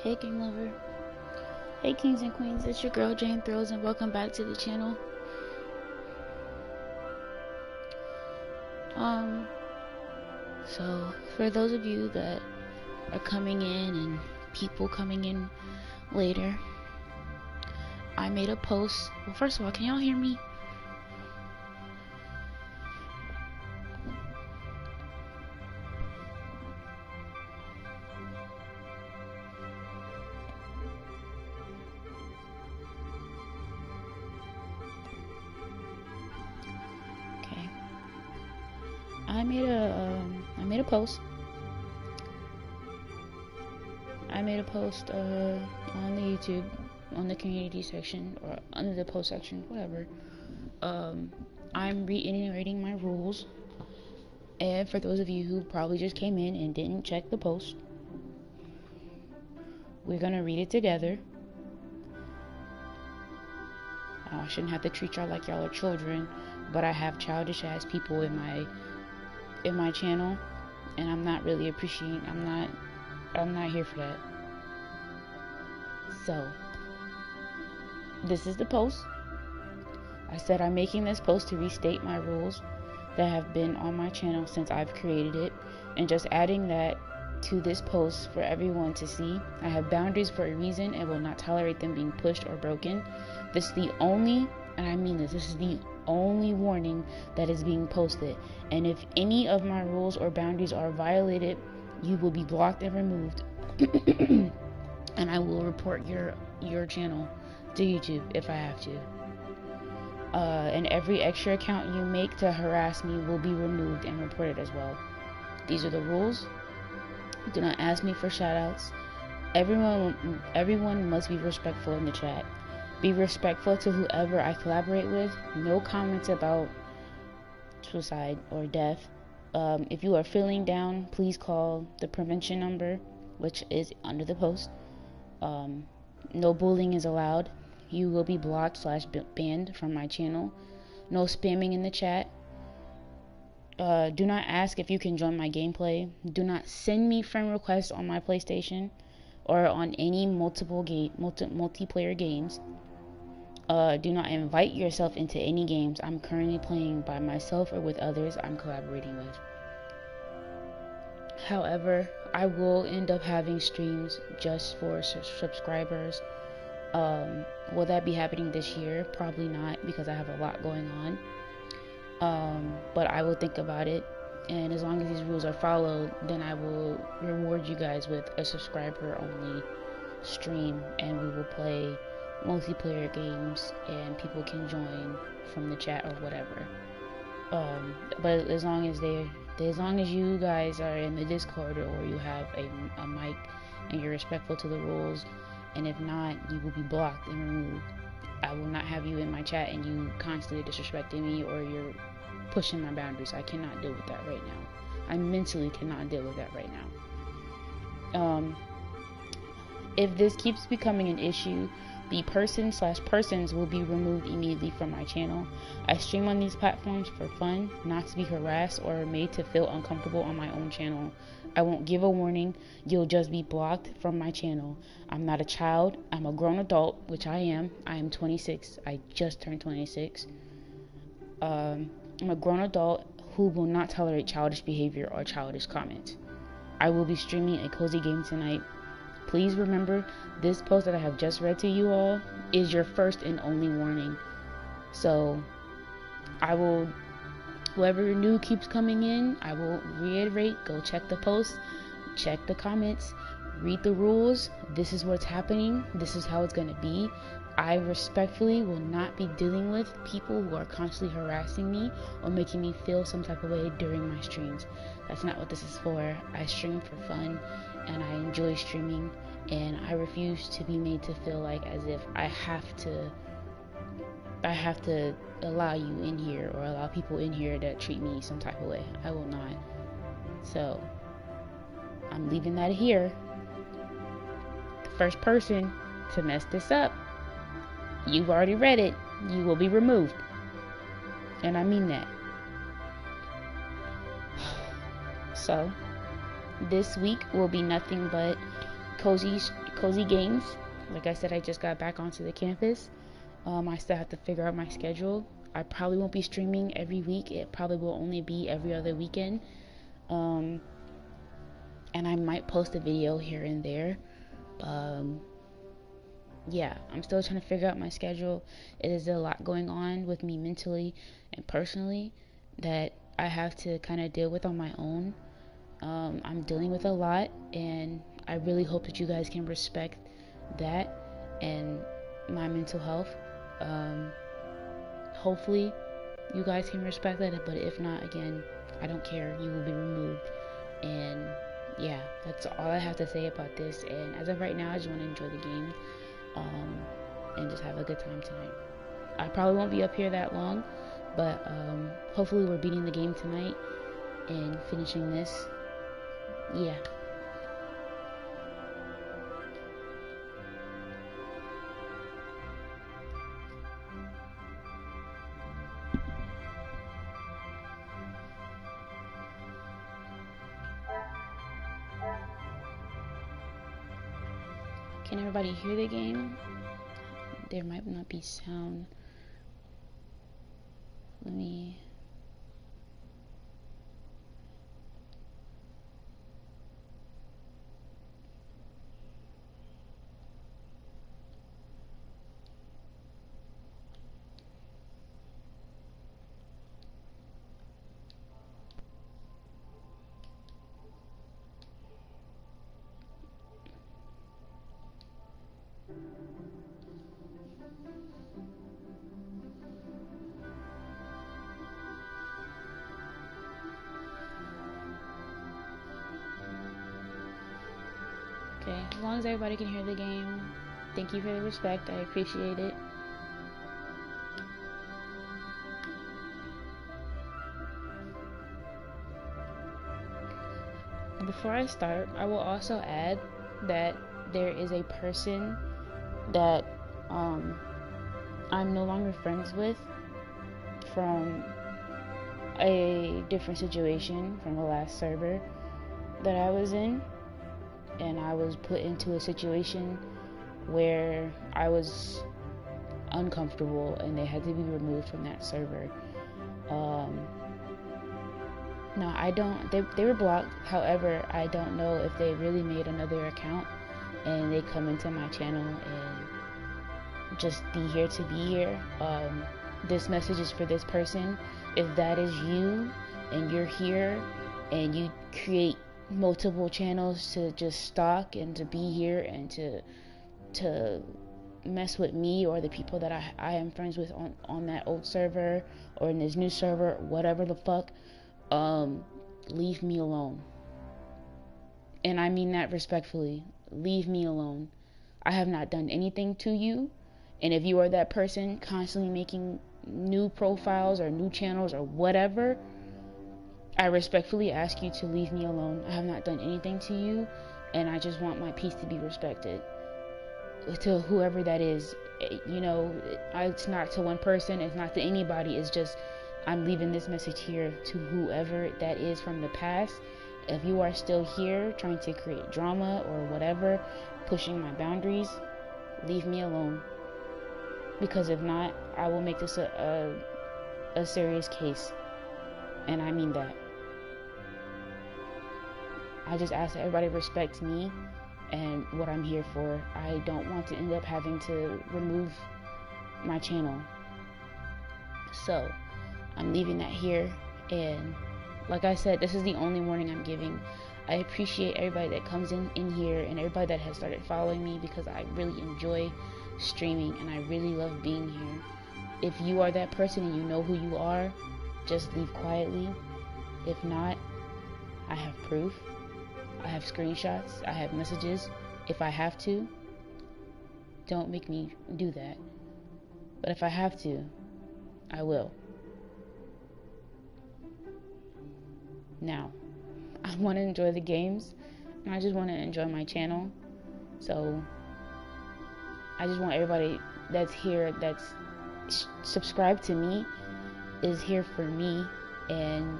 Hey King Lover. Hey Kings and Queens, it's your girl Jane Thrills and welcome back to the channel. So for those of you that are coming in and people coming in later, I made a post. Well, first of all, can y'all hear me? Okay. I made a post. I made a post on the YouTube, on the community section, or under the post section, whatever. I'm reiterating my rules. And for those of you who probably just came in and didn't check the post, we're gonna read it together. I shouldn't have to treat y'all like y'all are children, but I have childish ass people in my channel, and I'm not really appreciating. I'm not here for that. So this is the post. I said I'm making this post to restate my rules that have been on my channel since I've created it, and just adding that to this post for everyone to see. I have boundaries for a reason and will not tolerate them being pushed or broken. This is the only, and I mean this is the only warning that is being posted, and if any of my rules or boundaries are violated, you will be blocked and removed and I will report your channel to YouTube if I have to. And every extra account you make to harass me will be removed and reported as well. These are the rules. Do not ask me for shoutouts. Everyone must be respectful in the chat. Be respectful to whoever I collaborate with. No comments about suicide or death. If you are feeling down, please call the prevention number, which is under the post. No bullying is allowed. You will be blocked / banned from my channel. No spamming in the chat. Do not ask if you can join my gameplay. Do not send me friend requests on my PlayStation or on any multiplayer games. Do not invite yourself into any games I'm currently playing by myself or with others I'm collaborating with. However, I will end up having streams just for subscribers. Will that be happening this year? Probably not, because I have a lot going on. But I will think about it, and as long as these rules are followed, then I will reward you guys with a subscriber only stream, and we will play multiplayer games and people can join from the chat or whatever. But as long as you guys are in the Discord or you have a mic and you're respectful to the rules, and if not, you will be blocked and removed. I will not have you in my chat and you constantly disrespecting me or you're pushing my boundaries. I cannot deal with that right now. I mentally cannot deal with that right now. If this keeps becoming an issue, the person/persons will be removed immediately from my channel. I stream on these platforms for fun, not to be harassed or made to feel uncomfortable on my own channel. I won't give a warning. You'll just be blocked from my channel. I'm not a child. I'm a grown adult, which I am. I am 26. I just turned 26. I'm a grown adult who will not tolerate childish behavior or childish comments. I will be streaming a cozy game tonight. Please remember, this post that I have just read to you all is your first and only warning. So, whoever new keeps coming in, I will reiterate, go check the post, check the comments, read the rules. This is what's happening. This is how it's going to be. I respectfully will not be dealing with people who are constantly harassing me or making me feel some type of way during my streams. That's not what this is for. I stream for fun and I enjoy streaming, and I refuse to be made to feel like as if I have to allow you in here or allow people in here that treat me some type of way. I will not. So I'm leaving that here. The first person to mess this up, you've already read it, you will be removed. And I mean that. So this week will be nothing but cozy cozy games. Like I said, I just got back onto the campus. I still have to figure out my schedule. I probably won't be streaming every week. It probably will only be every other weekend. And I might post a video here and there. Yeah, I'm still trying to figure out my schedule. It is a lot going on with me mentally and personally that I have to kind of deal with on my own. I'm dealing with a lot, and I really hope that you guys can respect that and my mental health. Hopefully you guys can respect that, but if not, again, I don't care. You will be removed. And yeah, that's all I have to say about this. And as of right now, I just want to enjoy the game, and just have a good time tonight. I probably won't be up here that long, but hopefully we're beating the game tonight and finishing this. Yeah. Can everybody hear the game? There might not be sound. Let me... Okay, as long as everybody can hear the game, thank you for the respect. I appreciate it. Before I start, I will also add that there is a person that I'm no longer friends with from a different situation from the last server that I was in. And I was put into a situation where I was uncomfortable and they had to be removed from that server. No, I don't, they were blocked. However, I don't know if they really made another account and they come into my channel and just be here to be here. This message is for this person. If that is you and you're here and you create multiple channels to just stalk and to be here and to mess with me or the people that I am friends with on that old server or in this new server, whatever the fuck, leave me alone. And I mean that respectfully. Leave me alone. I have not done anything to you. And if you are that person constantly making new profiles or new channels or whatever, I respectfully ask you to leave me alone. I have not done anything to you, and I just want my peace to be respected. To whoever that is, you know, it's not to one person, it's not to anybody, it's just I'm leaving this message here to whoever that is from the past. If you are still here trying to create drama or whatever, pushing my boundaries, leave me alone. Because if not, I will make this a serious case. And I mean that. I just ask that everybody respects me and what I'm here for. I don't want to end up having to remove my channel. So, I'm leaving that here. And like I said, this is the only warning I'm giving. I appreciate everybody that comes in here and everybody that has started following me because I really enjoy streaming and I really love being here. If you are that person and you know who you are, just leave quietly. If not, I have proof. I have screenshots. I have messages. If I have to, don't make me do that. But if I have to, I will. Now, I want to enjoy the games, and I just want to enjoy my channel. So, I just want everybody that's here, that's subscribed to me, is here for me, and,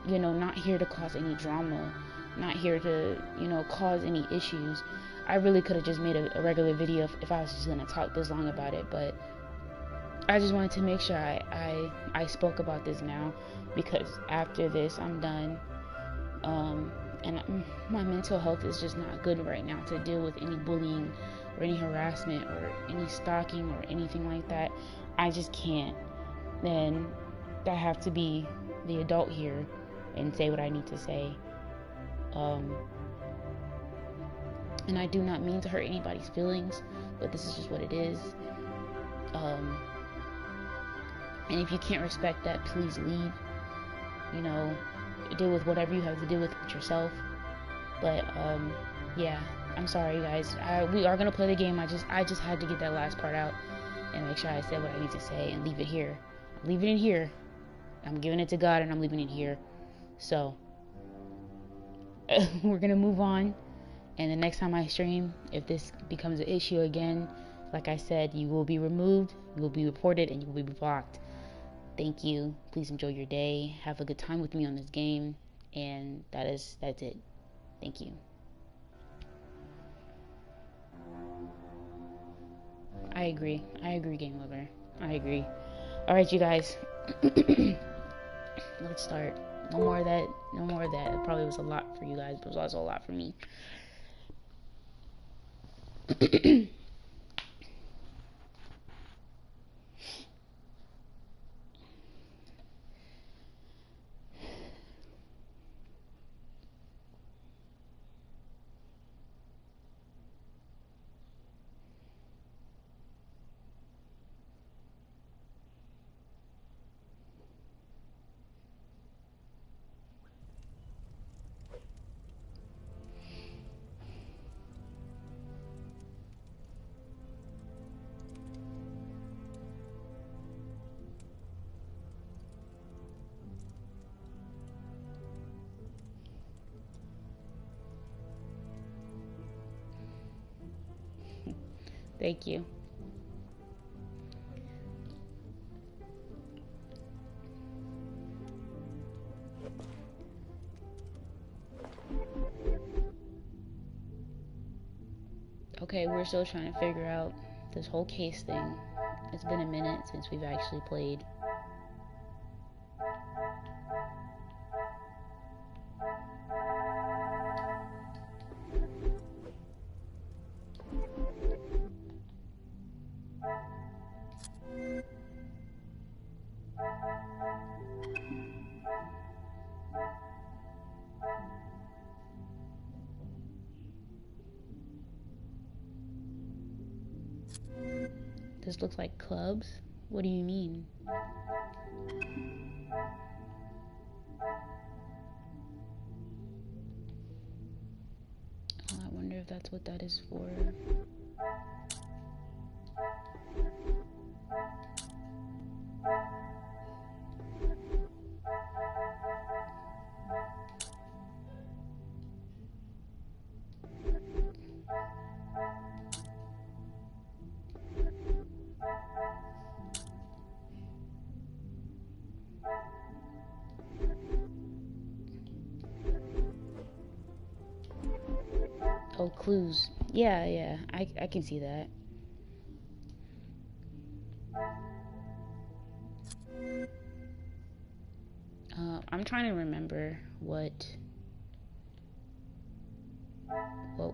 not here to cause any drama, not here to, cause any issues. I really could have just made a regular video if I was just gonna talk this long about it, but I just wanted to make sure I spoke about this now, because after this I'm done. And my mental health is just not good right now to deal with any bullying or any harassment or any stalking or anything like that. I just can't. Then I have to be the adult here and say what I need to say. And I do not mean to hurt anybody's feelings, but this is just what it is. And if you can't respect that, please leave. You know, deal with whatever you have to deal with yourself. But yeah, I'm sorry, you guys. We are gonna play the game. I just had to get that last part out and make sure I said what I need to say and leave it here. I'm leaving it here. I'm giving it to God and I'm leaving it here. So we're gonna move on. And the next time I stream, if this becomes an issue again, like I said, you will be removed, you will be reported, and you will be blocked. Thank you. Please enjoy your day. Have a good time with me on this game. And that's it. Thank you. I agree, game lover. I agree. Alright, you guys. Let's start. No more of that. It probably was a lot for you guys, but it was also a lot for me. Thank you. Okay, we're still trying to figure out this whole case thing. It's been a minute since we've actually played. This looks like clubs? What do you mean? Oh, I wonder if that's what that is for. Oh, clues. Yeah, I can see that. I'm trying to remember what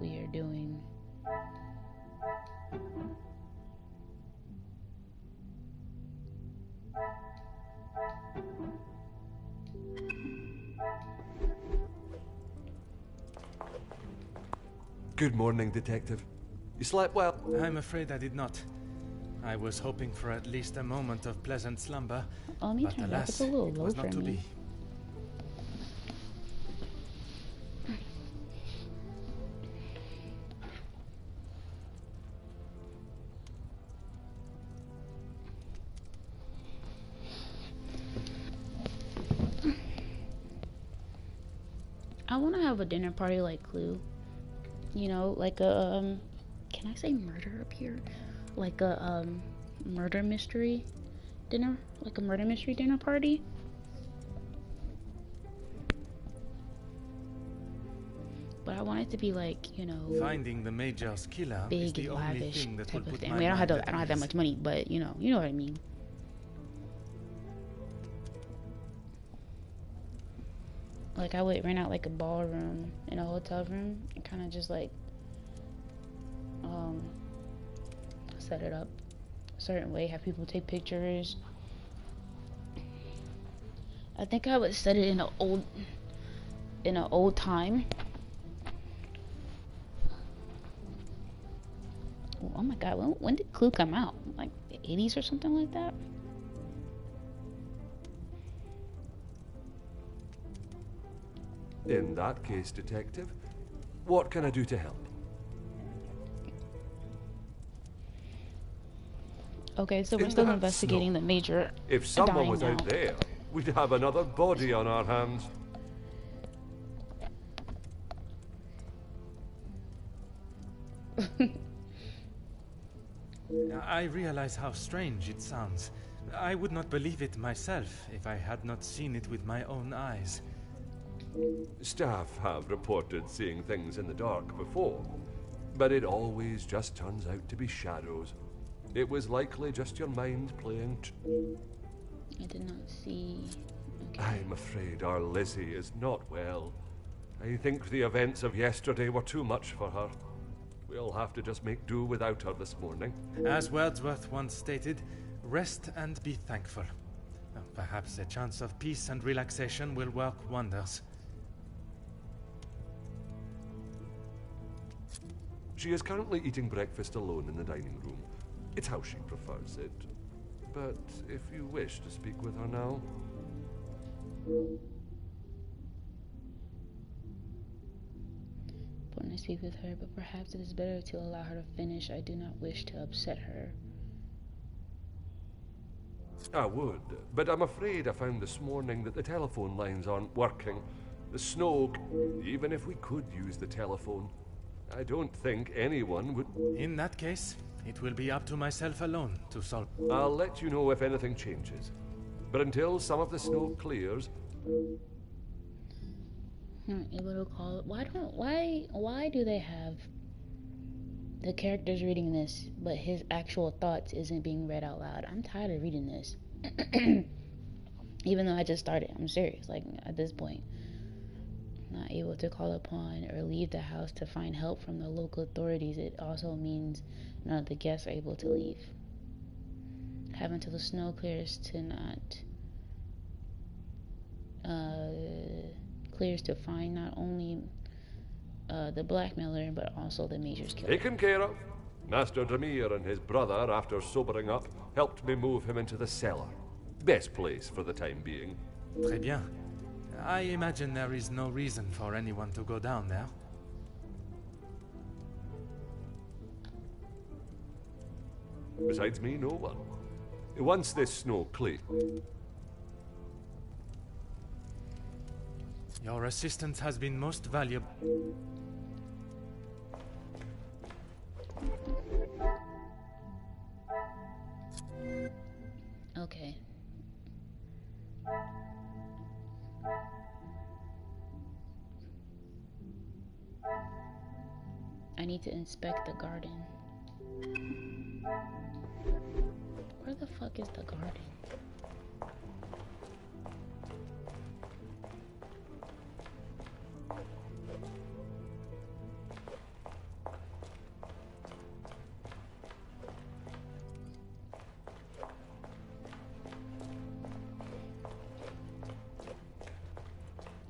we are doing. Good morning, Detective. You slept well? I'm afraid I did not. I was hoping for at least a moment of pleasant slumber, But alas, it was not to be. I want to have a dinner party like Clue. You know, like a, can I say murder up here? Like a, murder mystery dinner? Like a murder mystery dinner party? But I want it to be like, you know, Finding the Major's killer is big the and only lavish thing that type will of put thing. I my mean, I mind don't at have that ease. much money, but you know what I mean. Like I would rent out like a ballroom in a hotel room and kind of just like set it up a certain way, have people take pictures. I think I would set it in an old time. Oh my god, when did Clue come out? Like the 80s or something like that? In that case, Detective, what can I do to help? Okay, so we're In still that investigating snow. the Major If someone dying was now. out there, we'd have another body on our hands. I realize how strange it sounds. I would not believe it myself if I had not seen it with my own eyes. Staff have reported seeing things in the dark before, but it always just turns out to be shadows. It was likely just your mind playing I did not see. Okay. I'm afraid our Lizzie is not well. I think the events of yesterday were too much for her. We'll have to just make do without her this morning. As Wordsworth once stated, rest and be thankful. Perhaps a chance of peace and relaxation will work wonders. She is currently eating breakfast alone in the dining room. It's how she prefers it. But if you wish to speak with her now... When I speak with her, but perhaps it is better to allow her to finish. I do not wish to upset her. I would, but I'm afraid I found this morning that the telephone lines aren't working. The snow... Even if we could use the telephone, I don't think anyone would... In that case, it will be up to myself alone to solve. I'll let you know if anything changes. But until some of the snow clears... I'm able to call it. Why do they have the characters reading this, but his actual thoughts isn't being read out loud? I'm tired of reading this. Even though I just started, I'm serious. Like at this point, not able to call upon or leave the house to find help from the local authorities. It also means none of the guests are able to leave. Have until the snow clears to not clears to find not only the blackmailer but also the Major's killer. Taken care of. Master Demir and his brother, after sobering up, helped me move him into the cellar. Best place for the time being. Très bien. I imagine there is no reason for anyone to go down there. Besides me, no one. Once this snow clears... Your assistance has been most valuable. Okay. I need to inspect the garden. Where the fuck is the garden?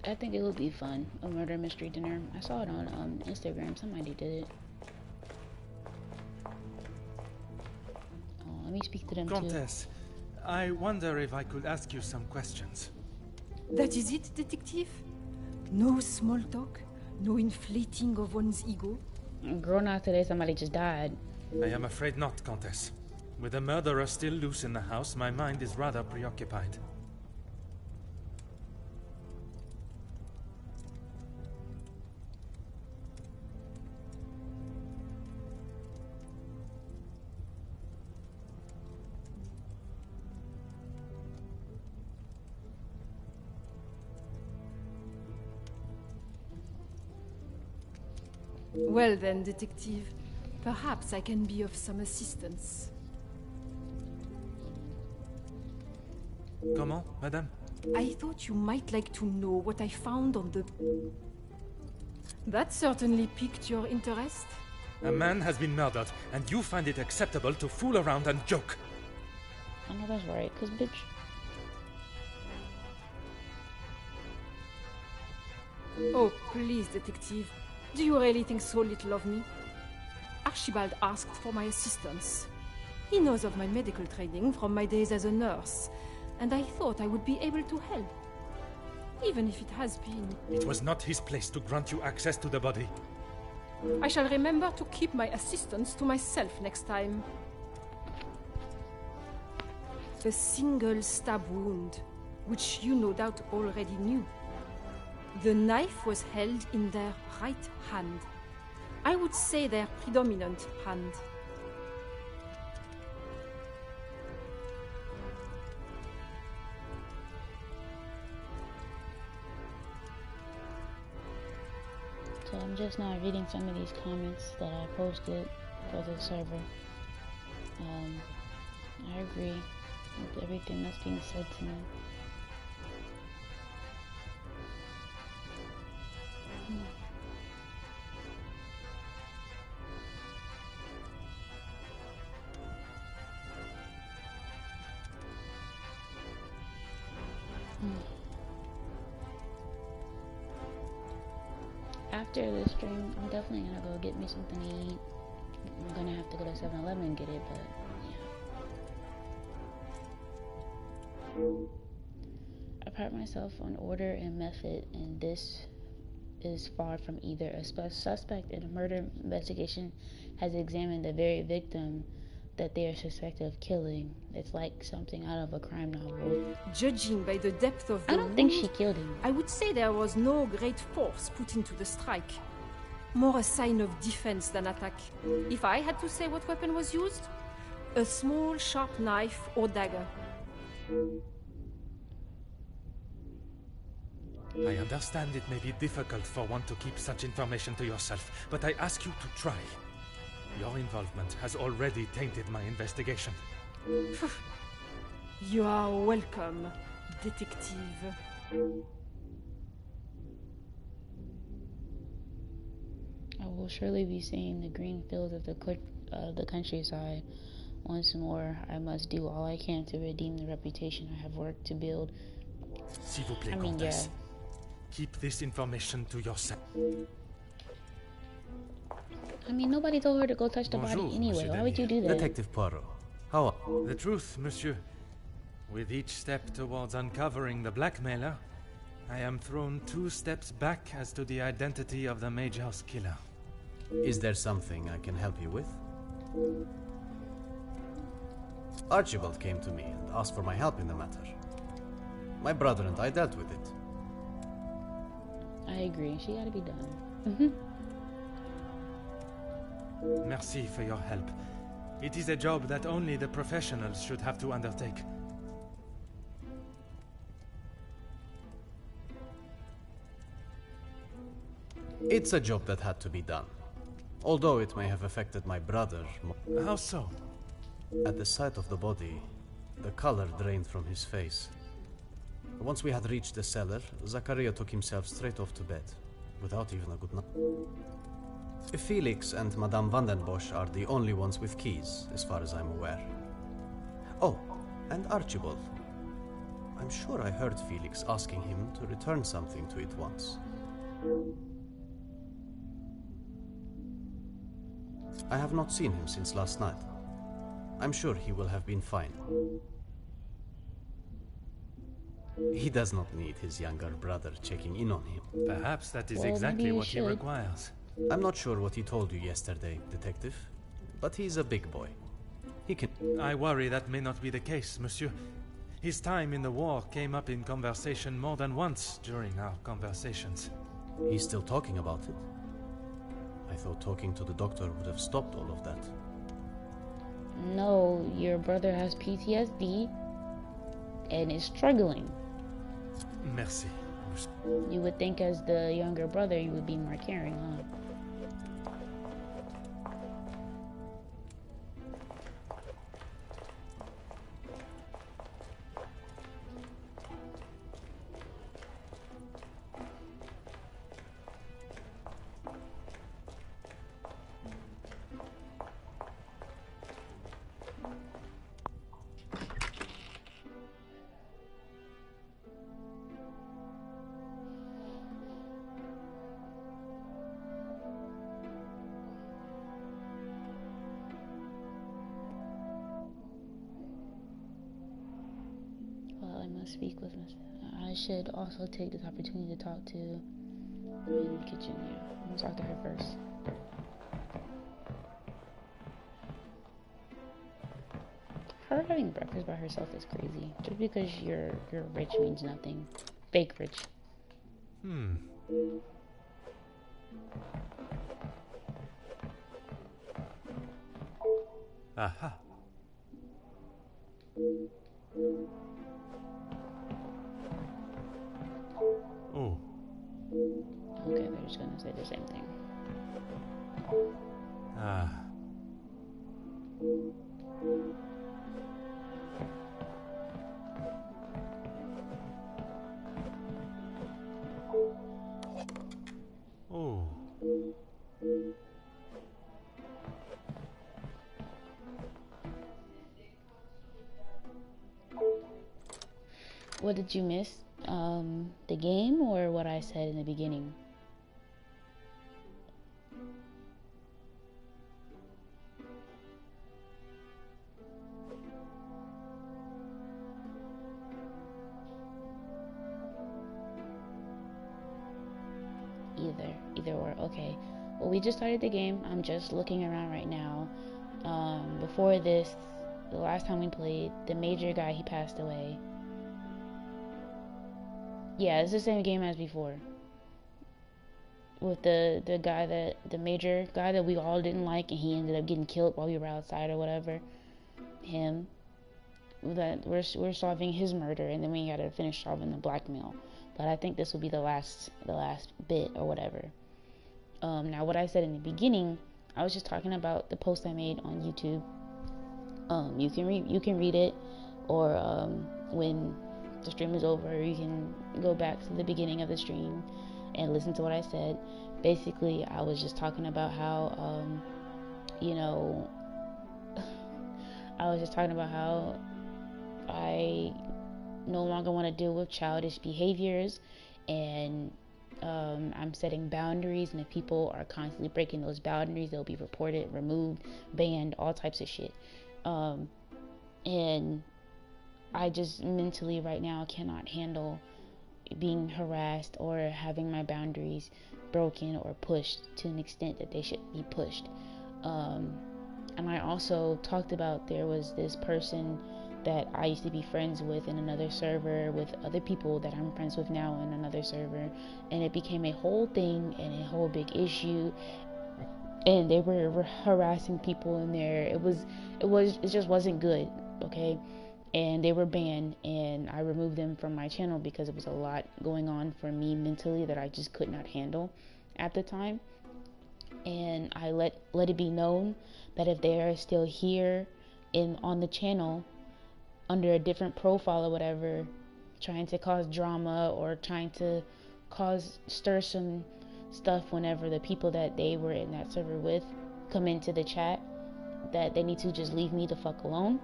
I think it would be fun, a murder mystery dinner. I saw it on Instagram. Somebody did it. Oh, let me speak to them Comtesse, I wonder if I could ask you some questions. That is it, detective? No small talk? No inflating of one's ego? too. Girl, not today. Somebody just died. I am afraid not, Comtesse. With the murderer still loose in the house, my mind is rather preoccupied. Well then, detective, perhaps I can be of some assistance. Comment, madame? I thought you might like to know what I found on the... That certainly piqued your interest. A man has been murdered, and you find it acceptable to fool around and joke. I know that's right, cause bitch. Oh, please, detective. Do you really think so little of me? Archibald asked for my assistance. He knows of my medical training from my days as a nurse, and I thought I would be able to help. Even if it has been... It was not his place to grant you access to the body. I shall remember to keep my assistance to myself next time. A single stab wound, which you no doubt already knew. The knife was held in their right hand. I would say their predominant hand. So I'm just now reading some of these comments that I posted for the server. I agree with everything that's being said to me. After this stream, I'm definitely gonna go get me something to eat. I'm gonna have to go to 7-Eleven and get it, but yeah. I pride myself on order and method, and this is far from either. A suspect in a murder investigation has examined the very victim that they are suspected of killing. It's like something out of a crime novel. Judging by the depth of the I don't think she killed him. I would say there was no great force put into the strike. More a sign of defense than attack. If I had to say what weapon was used, a small sharp knife or dagger. I understand it may be difficult for one to keep such information to yourself, but I ask you to try. Your involvement has already tainted my investigation. You are welcome, detective. I will surely be seeing the green fields of the countryside once more. I must do all I can to redeem the reputation I have worked to build. S'il vous plaît, Comtesse. Keep this information to yourself. I mean, nobody told her to go touch the body anyway. Why would you do that? Detective Poirot, how are... The truth, monsieur. With each step towards uncovering the blackmailer, I am thrown 2 steps back as to the identity of the Major's killer. Is there something I can help you with? Archibald came to me and asked for my help in the matter. My brother and I dealt with it. I agree. She gotta be done. Merci for your help. It is a job that only the professionals should have to undertake. It's a job that had to be done. Although it may have affected my brother. How so? At the sight of the body, the color drained from his face. Once we had reached the cellar, Zachariah took himself straight off to bed, without even a good night. Felix and Madame Vandenbosch are the only ones with keys, as far as I'm aware. Oh, and Archibald. I'm sure I heard Felix asking him to return something to it once. I have not seen him since last night. I'm sure he will have been fine. He does not need his younger brother checking in on him. Perhaps that is Well, exactly what he he requires. I'm not sure what he told you yesterday, Detective, but he's a big boy. He can... I worry that may not be the case, monsieur. His time in the war came up in conversation more than once during our conversations. He's still talking about it? I thought talking to the doctor would have stopped all of that. No, your brother has PTSD and is struggling. Merci. You would think as the younger brother you would be more caring, huh? speak with myself. I should also take this opportunity to talk to in the kitchen. Yeah, I'm gonna talk to her first. Her having breakfast by herself is crazy. Just because you're rich means nothing. Fake rich. Aha. Oh. Okay, they're just gonna say the same thing. Ah. Oh. What did you miss? The game or what I said in the beginning? Either or. Okay. Well, we just started the game. I'm just looking around right now. Before this, the last time we played, the major guy, he passed away. Yeah, it's the same game as before. With the major guy that we all didn't like, and he ended up getting killed while we were outside or whatever. Him. That we're solving his murder, and then we gotta finish solving the blackmail. But I think this will be the last bit or whatever. Now what I said in the beginning, I was just talking about the post I made on YouTube. You can read it, or when the stream is over, you can go back to the beginning of the stream and listen to what I said. Basically, I was just talking about how I was just talking about how I no longer want to deal with childish behaviors, and I'm setting boundaries, and if people are constantly breaking those boundaries, they'll be reported, removed, banned, all types of shit. And I just mentally right now cannot handle being harassed or having my boundaries broken or pushed to an extent that they should be pushed. And I also talked about there was this person that I used to be friends with in another server, with other people that I'm friends with now in another server, and it became a whole thing and a whole big issue, and they were harassing people in there. It just wasn't good, okay? And they were banned, and I removed them from my channel because it was a lot going on for me mentally that I just could not handle at the time. And I let it be known that if they are still here on the channel under a different profile or whatever, trying to cause drama or trying to stir some stuff whenever the people that they were in that server with come into the chat, that they need to just leave me the fuck alone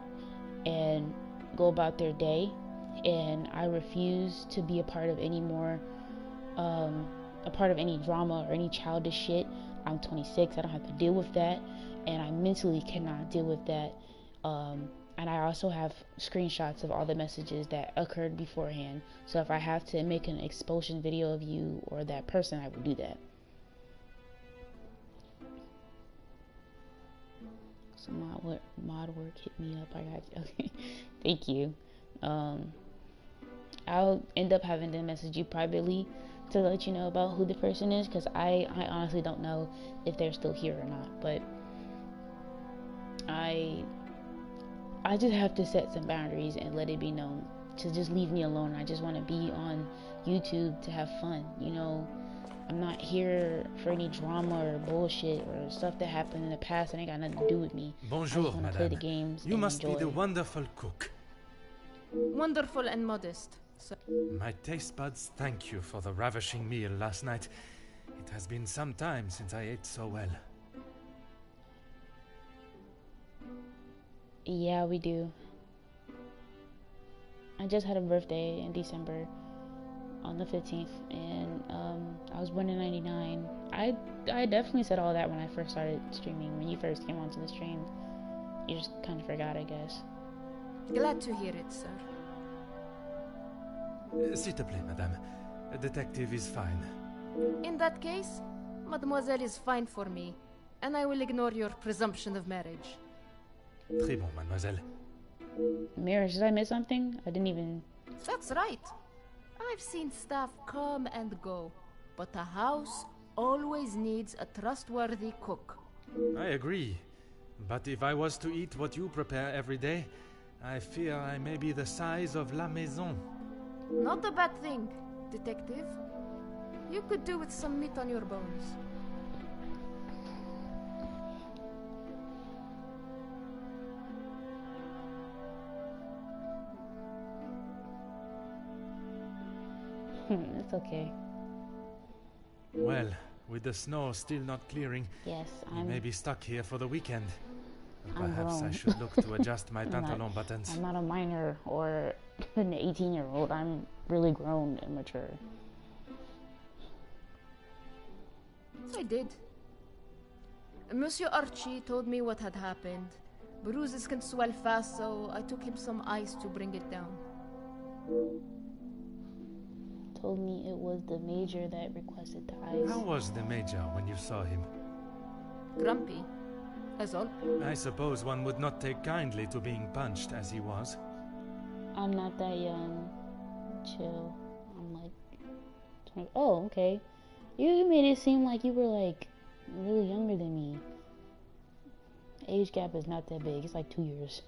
and go about their day. And I refuse to be a part of any more any drama or any childish shit. I'm 26, I don't have to deal with that, and I mentally cannot deal with that. And I also have screenshots of all the messages that occurred beforehand, so if I have to make an expulsion video of you or that person, I will do that. So mod work, hit me up. I got you. Okay. Thank you. I'll end up having to message you privately to let you know about who the person is, because I honestly don't know if they're still here or not, but I just have to set some boundaries and let it be known to just leave me alone. I just want to be on YouTube to have fun, I'm not here for any drama or bullshit or stuff that happened in the past that ain't got nothing to do with me. Bonjour, I just want to play the games. You must enjoy. be the wonderful cook. Wonderful and modest, sir. My taste buds thank you for the ravishing meal last night. It has been some time since I ate so well. Yeah, we do. I just had a birthday in December on the 15th, and I was born in 99. I definitely said all that when I first started streaming. When you first came onto the stream, you just kind of forgot, I guess. Glad to hear it, sir. S'il te plaît, madame. A detective is fine. In that case, mademoiselle is fine for me, and I will ignore your presumption of marriage. Très bon, mademoiselle. Mirrors, did I miss something? I didn't even... That's right. I've seen staff come and go, but a house always needs a trustworthy cook. I agree. But if I was to eat what you prepare every day, I fear I may be the size of La Maison. Not a bad thing, detective. You could do with some meat on your bones. It's okay. Well, with the snow still not clearing, Yes, we may be stuck here for the weekend. I'm Perhaps I grown. should look to adjust my I'm pantalon buttons. I'm not a minor or an 18-year-old. I'm really grown and mature. I did. Monsieur Archie told me what had happened. Bruises can swell fast, so I took him some ice to bring it down. Told me it was the major that requested the ice. How was the Major when you saw him? Grumpy, as all. I suppose one would not take kindly to being punched as he was. I'm not that young. Chill. I'm like 20. Oh, okay. You made it seem like you were like really younger than me. Age gap is not that big. It's like 2 years.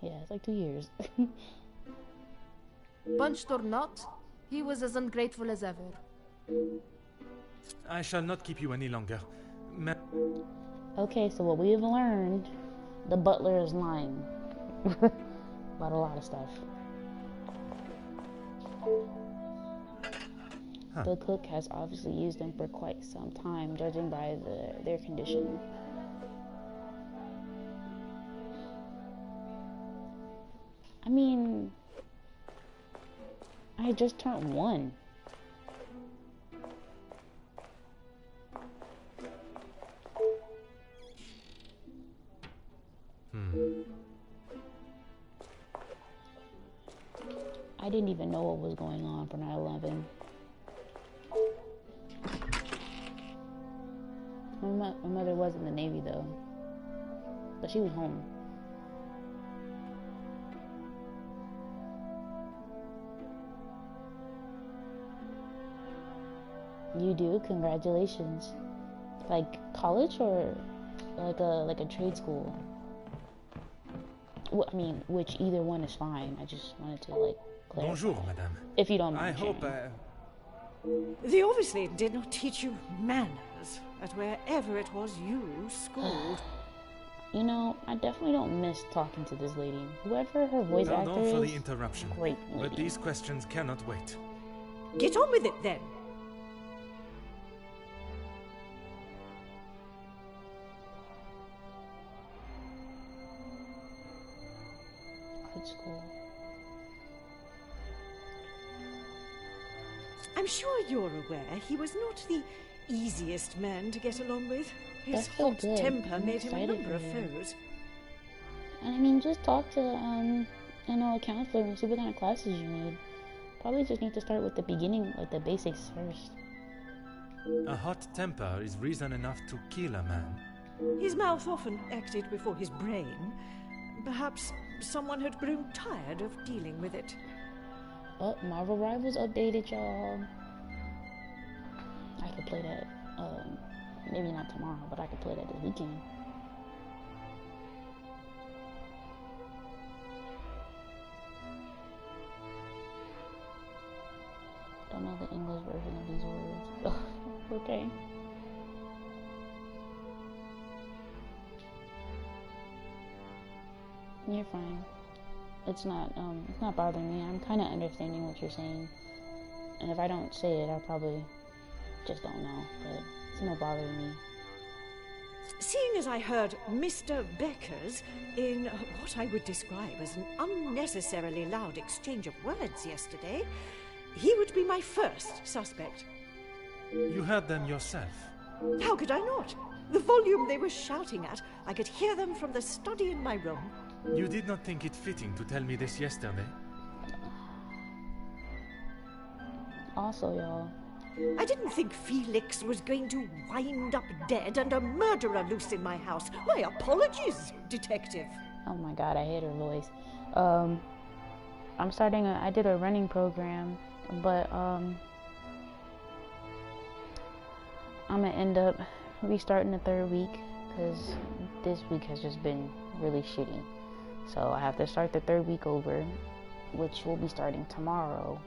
Yeah, it's like 2 years. Punched or not, he was as ungrateful as ever. I shall not keep you any longer. Okay, so what we have learned, the butler is lying about a lot of stuff. The cook has obviously used them for quite some time, judging by their condition. I mean, I just turned 1. I didn't even know what was going on for 9/11. My mother was in the Navy though, but she was home. You do? Congratulations. Like college or like a trade school? Well, I mean, which either one is fine. I just wanted to like clarify. Bonjour, madame. If you don't I mind. hope sharing. They obviously did not teach you manners at wherever it was you schooled. You know, I definitely don't miss talking to this lady. Whoever her voice actor Pardon for is, the interruption, great but lady. these questions cannot wait. Get on with it then. Art school. I'm sure you're aware he was not the easiest man to get along with. His That's so hot good. temper I'm made him a excited number of for him. foes. I mean, just talk to a counselor and see what kind of classes you need. Probably just need to start with the beginning, like the basics first. A hot temper is reason enough to kill a man. His mouth often acted before his brain. Perhaps someone had grown tired of dealing with it. Oh, Marvel Rivals updated, y'all. I could play that, maybe not tomorrow, but I could play that this weekend. Don't know the English version of these words. Okay. You're fine. It's not bothering me. I'm kind of understanding what you're saying. And if I don't say it, I probably just don't know. But it's not bothering me. Seeing as I heard Mr. Becker's in what I would describe as an unnecessarily loud exchange of words yesterday, he would be my first suspect. You heard them yourself. How could I not? The volume they were shouting at, I could hear them from the study in my room. You did not think it fitting to tell me this yesterday? Also, y'all, I didn't think Felix was going to wind up dead and a murderer loose in my house. My apologies, detective. oh my god, I hate her voice. I did a running program, but I'm gonna end up restarting the third week because this week has just been really shitty. So I have to start the third week over, which will be starting tomorrow,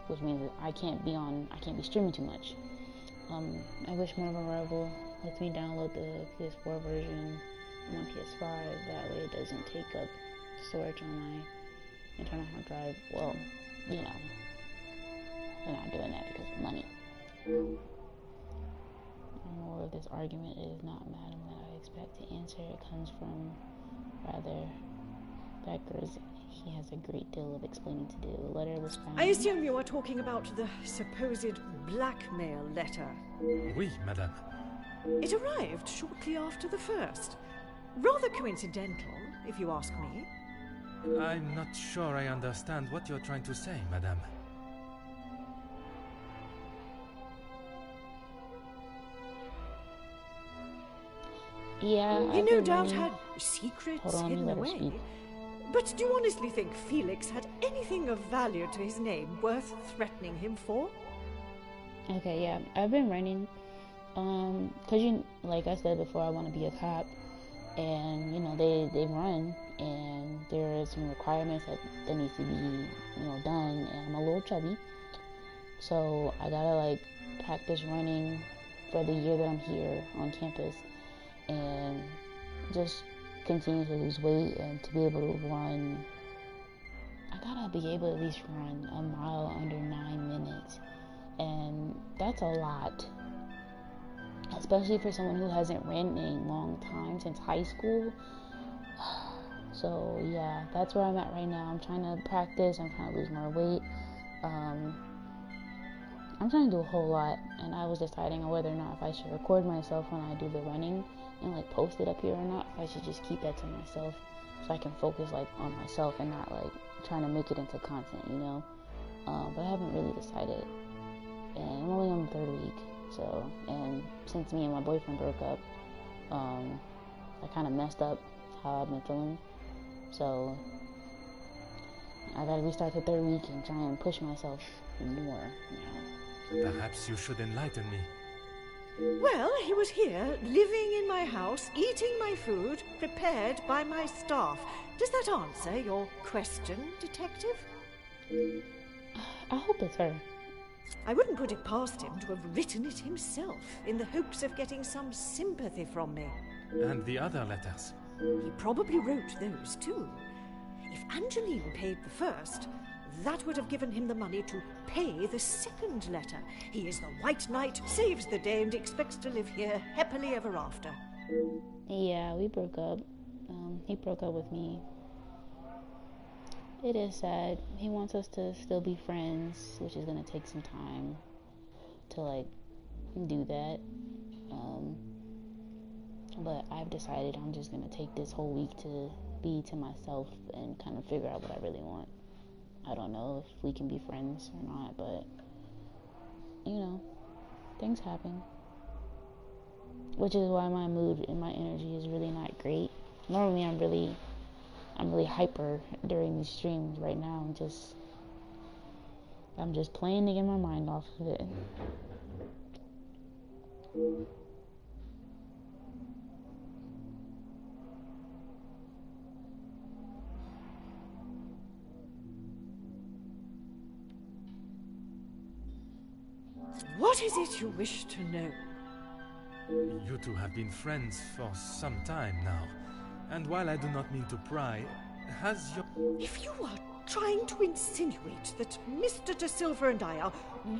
which means that I can't be streaming too much. I wish Marvel Rival lets me download the PS4 version on my PS5. That way it doesn't take up storage on my internal hard drive. Well, you know, they're not doing that because of money. The moral of this argument is not Madam that I expect to answer. It comes from rather Becker's. He has a great deal of explaining to do. The letter was found. I assume you are talking about the supposed blackmail letter. Oui, madame. It arrived shortly after the first. Rather coincidental, if you ask me. I'm not sure I understand what you're trying to say, madame. Yeah, He no doubt had secrets hidden away. Speak. But do you honestly think Felix had anything of value to his name worth threatening him for? Okay, yeah, I've been running, cause like I said before, I want to be a cop, and they run, and there are some requirements that needs to be done, and I'm a little chubby, so I gotta practice running for the year that I'm here on campus, and just continue to lose weight and to be able to run. I gotta be able to at least run a mile under 9 minutes, and that's a lot, especially for someone who hasn't ran in a long time, since high school. So yeah, that's where I'm at right now. I'm trying to practice, I'm trying to lose more weight, I'm trying to do a whole lot, and I was deciding on whether or not if I should record myself when I do the running and post it up here or not. If I should just keep that to myself so I can focus on myself and not trying to make it into content, but I haven't really decided, and I'm only on the third week. So, and since me and my boyfriend broke up, I kind of messed up how I've been feeling, so I gotta restart the third week and try and push myself more. Perhaps you should enlighten me. Well, he was here, living in my house, eating my food, prepared by my staff. Does that answer your question, detective? I hope it's her. I wouldn't put it past him to have written it himself, in the hopes of getting some sympathy from me. And the other letters? He probably wrote those too. If Angeline paid the first, that would have given him the money to pay the second letter. He is the White Knight, saves the day, and expects to live here happily ever after. Yeah, we broke up. He broke up with me. It is sad. He wants us to still be friends, which is gonna take some time to do that. But I've decided I'm just gonna take this whole week to be to myself and kind of figure out what I really want. I don't know if we can be friends or not, but things happen. Which is why my mood and my energy is really not great. Normally I'm really hyper during these streams. Right now I'm just playing to get my mind off of it. What is it you wish to know? You two have been friends for some time now, and while I do not mean to pry, has your... If you are trying to insinuate that Mr. De Silva and I are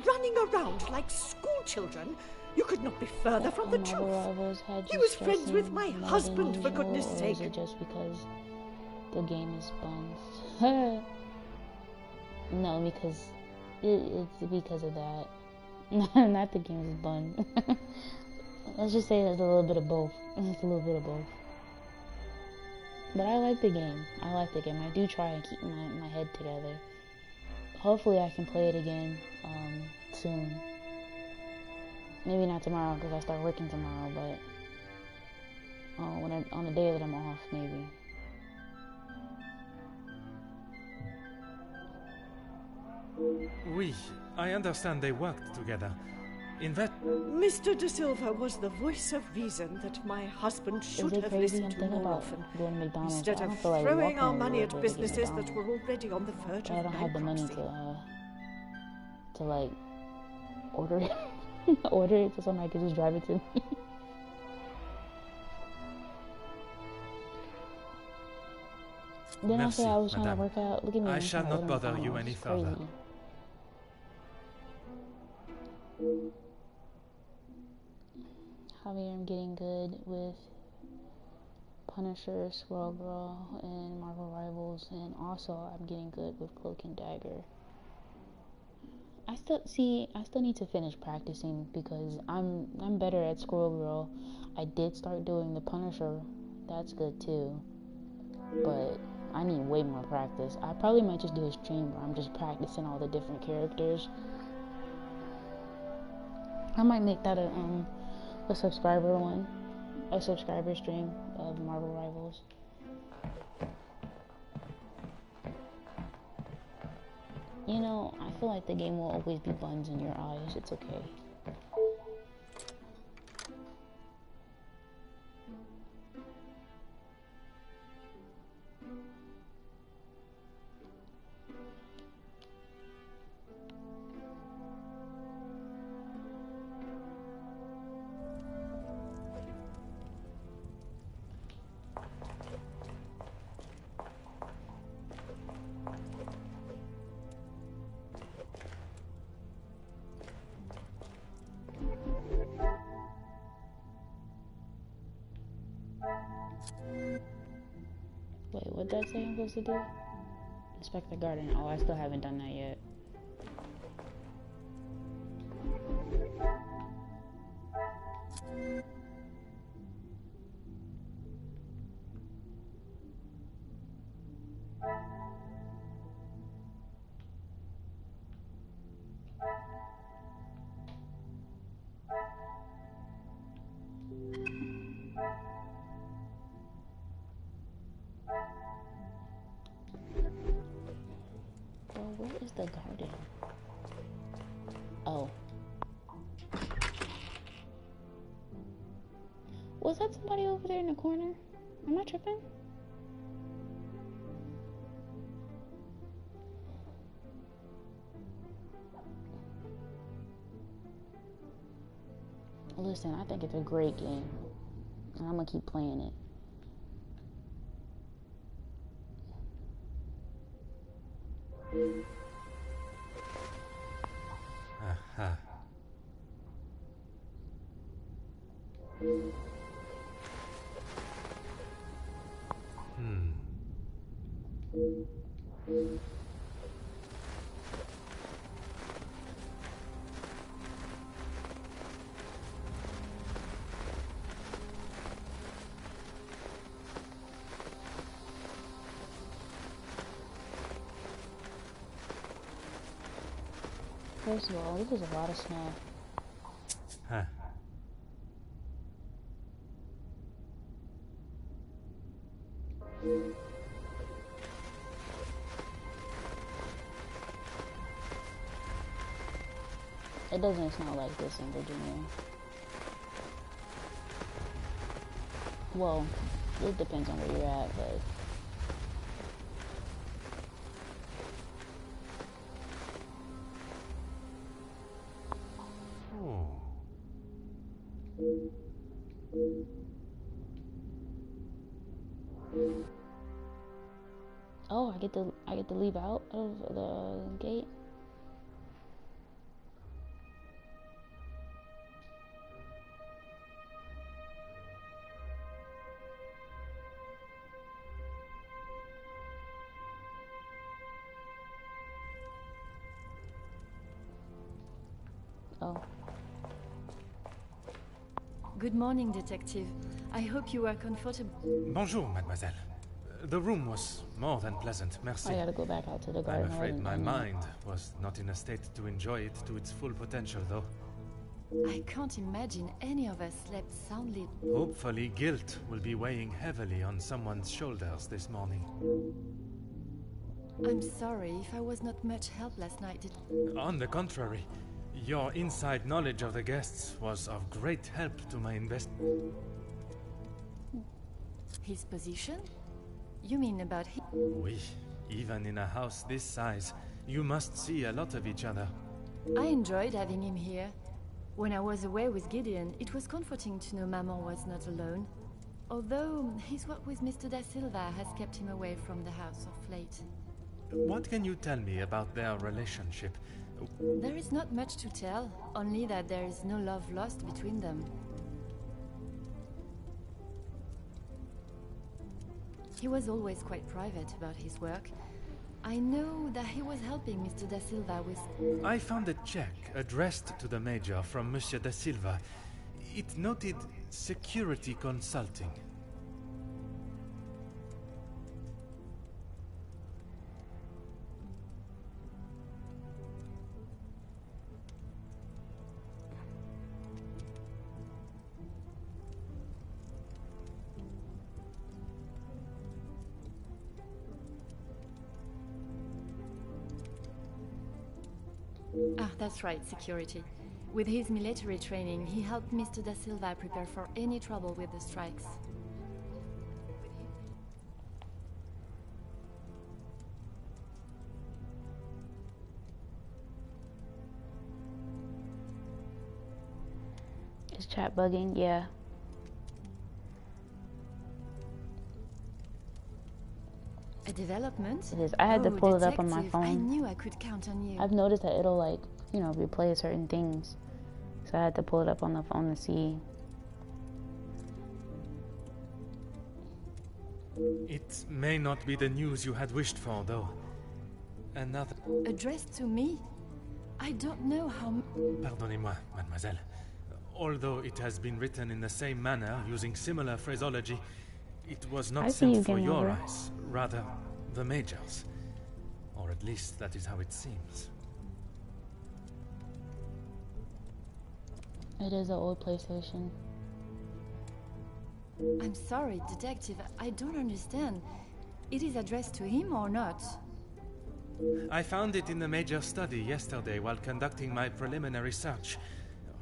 running around like schoolchildren, you could not be further from the truth. He was friends with my husband, for goodness sake. Or is it just because the game is buns? No, because it's because of that. Not the game is buns. Let's just say there's a little bit of both. It's a little bit of both. But I like the game. I do try and keep my head together. hopefully I can play it again soon. Maybe not tomorrow because I start working tomorrow, but on the day that I'm off, maybe. Oui, I understand they worked together. In that... Mr. De Silva was the voice of reason that my husband should have listened to more often, instead of throwing our money at businesses that were already on the verge of bankruptcy. I don't have the money to like order it, order it so somebody could just drive it to me. Then Merci, I said I was trying madame. to work out. Look at me. I shall not bother you any further. Javier, I'm getting good with Punisher, Squirrel Girl, and Marvel Rivals, and also I'm getting good with Cloak and Dagger. I still need to finish practicing because I'm better at Squirrel Girl. I did start doing the Punisher. That's good too. But I need way more practice. I probably might just do a stream where I'm just practicing all the different characters. I might make that a subscriber stream of Marvel Rivals. You know, I feel like the game will always be buns in your eyes. It's okay. Wait, what'd that say I'm supposed to do? Inspect the garden. Oh, I still haven't done that yet. Well, where is the garden? Oh. Was that somebody over there in the corner? Am I tripping? Listen, I think it's a great game. And I'm gonna keep playing it. Aha. First of all, this is a lot of snow. Huh. It doesn't snow like this in Virginia. Well, it depends on where you're at, but oh, I get to leave out of the gate. Oh. Good morning, Detective. I hope you are comfortable. Bonjour, mademoiselle. The room was more than pleasant, merci. I gotta go back out to the I'm garden. afraid my mind was not in a state to enjoy it to its full potential, though. I can't imagine any of us slept soundly. Hopefully, guilt will be weighing heavily on someone's shoulders this morning. I'm sorry if I was not much help last night. On the contrary, your inside knowledge of the guests was of great help to my His position? You mean about him? Oui, even in a house this size, you must see a lot of each other. I enjoyed having him here. When I was away with Gideon, it was comforting to know Maman was not alone. Although his work with Mr. Da Silva has kept him away from the house of late. What can you tell me about their relationship? There is not much to tell, only that there is no love lost between them. He was always quite private about his work. I know that he was helping Mr. Da Silva with... I found a check addressed to the Major from Monsieur Da Silva. It noted security consulting. Ah, that's right, security. With his military training, he helped Mr. Da Silva prepare for any trouble with the strikes. Is chat bugging? Yeah. A development? It is. I had to pull it up on my phone. I knew I could count on you. I've noticed that it'll, like, you know, replay certain things. So I had to pull it up on the phone to see. It may not be the news you had wished for, though. Another... Addressed to me? I don't know how... Pardonnez-moi, mademoiselle. Although it has been written in the same manner, using similar phraseology, it was not sent for your eyes, rather the Major's. Or at least that is how it seems. It is an old PlayStation. I'm sorry, Detective, I don't understand. It is addressed to him or not? I found it in the Major's study yesterday while conducting my preliminary search.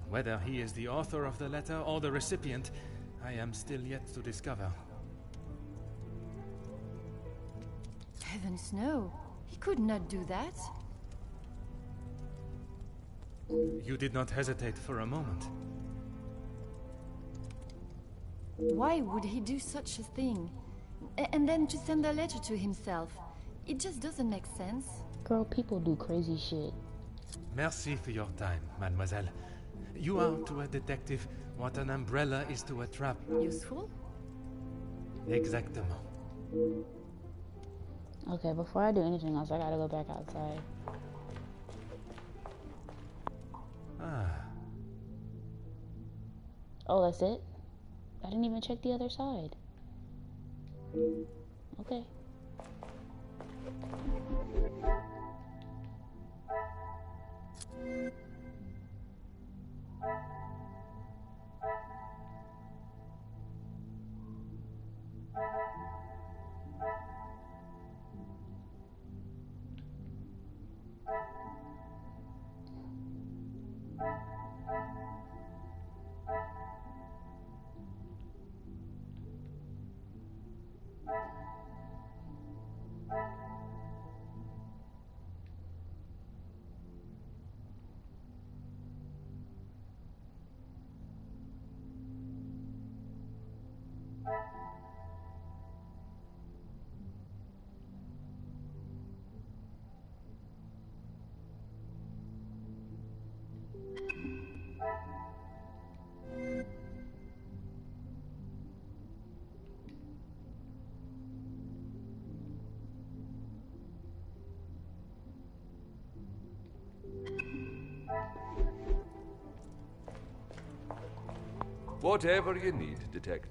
Whether he is the author of the letter or the recipient, I am still yet to discover. Heavens no, he could not do that. You did not hesitate for a moment. Why would he do such a thing? And then to send a letter to himself? It just doesn't make sense. Girl, people do crazy shit. Merci for your time, mademoiselle. You are to a detective what an umbrella is to a trap. Useful? Exactement. Okay, before I do anything else, I gotta go back outside. Ah. Oh, that's it? I didn't even check the other side. Okay. Whatever you need, Detective.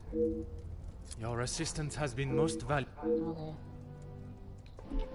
Your assistance has been most valuable. Okay.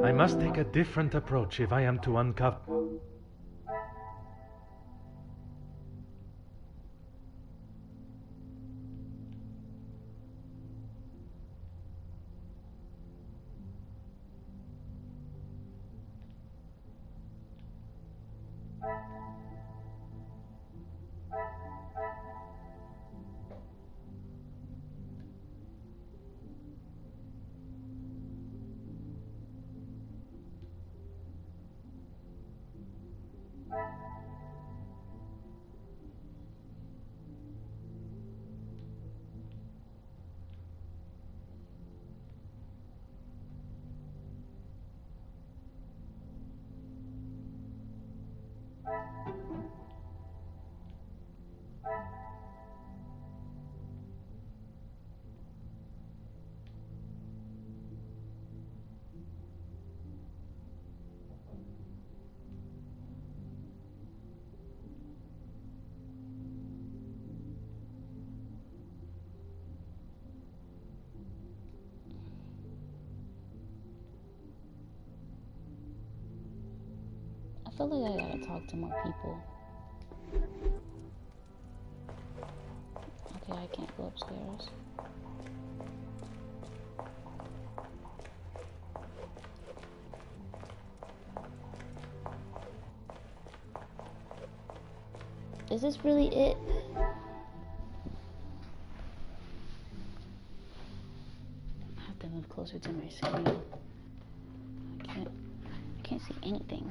I must take a different approach if I am to uncover... I feel like I gotta talk to more people. Okay, I can't go upstairs. Is this really it? I have to move closer to my screen. I can't see anything.